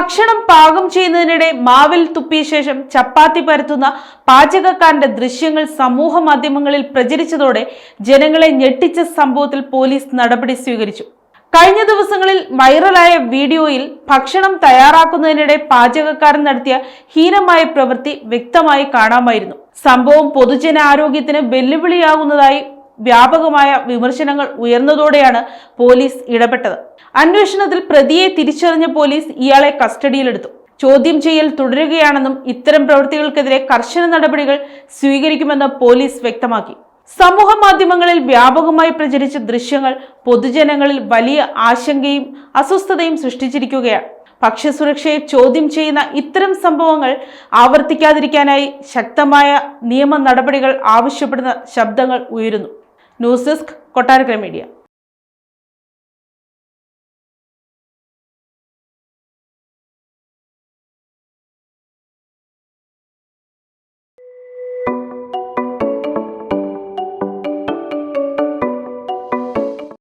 ഭക്ഷണം പാകം ചെയ്യുന്നതിനിടെ മാവിൽ തുപ്പിയ ശേഷം ചപ്പാത്തി പരത്തുന്ന പാചകക്കാരന്റെ ദൃശ്യങ്ങൾ സമൂഹ മാധ്യമങ്ങളിൽ പ്രചരിച്ചതോടെ ജനങ്ങളെ ഞെട്ടിച്ച സംഭവത്തിൽ പോലീസ് നടപടി സ്വീകരിച്ചു. കഴിഞ്ഞ ദിവസങ്ങളിൽ വൈറലായ വീഡിയോയിൽ ഭക്ഷണം തയ്യാറാക്കുന്നതിനിടെ പാചകക്കാരൻ നടത്തിയ ഹീനമായ പ്രവൃത്തി വ്യക്തമായി കാണാമായിരുന്നു. സംഭവം പൊതുജനാരോഗ്യത്തിന് വെല്ലുവിളിയാകുന്നതായി വ്യാപകമായ വിമർശനങ്ങൾ ഉയർന്നതോടെയാണ് പോലീസ് ഇടപെട്ടത്. അന്വേഷണത്തിൽ പ്രതിയെ തിരിച്ചറിഞ്ഞ പോലീസ് ഇയാളെ കസ്റ്റഡിയിലെടുത്തു. ചോദ്യം ചെയ്യൽ തുടരുകയാണെന്നും ഇത്തരം പ്രവൃത്തികൾക്കെതിരെ കർശന നടപടികൾ സ്വീകരിക്കുമെന്ന് പോലീസ് വ്യക്തമാക്കി. സമൂഹ മാധ്യമങ്ങളിൽ വ്യാപകമായി പ്രചരിച്ച ദൃശ്യങ്ങൾ പൊതുജനങ്ങളിൽ വലിയ ആശങ്കയും അസ്വസ്ഥതയും സൃഷ്ടിച്ചിരിക്കുകയാണ്. ഭക്ഷ്യസുരക്ഷയെ ചോദ്യം ചെയ്യുന്ന ഇത്തരം സംഭവങ്ങൾ ആവർത്തിക്കാതിരിക്കാനായി ശക്തമായ നിയമ നടപടികൾ ആവശ്യപ്പെടുന്ന ശബ്ദങ്ങൾ ഉയരുന്നു. News desk, Kottarakkara media.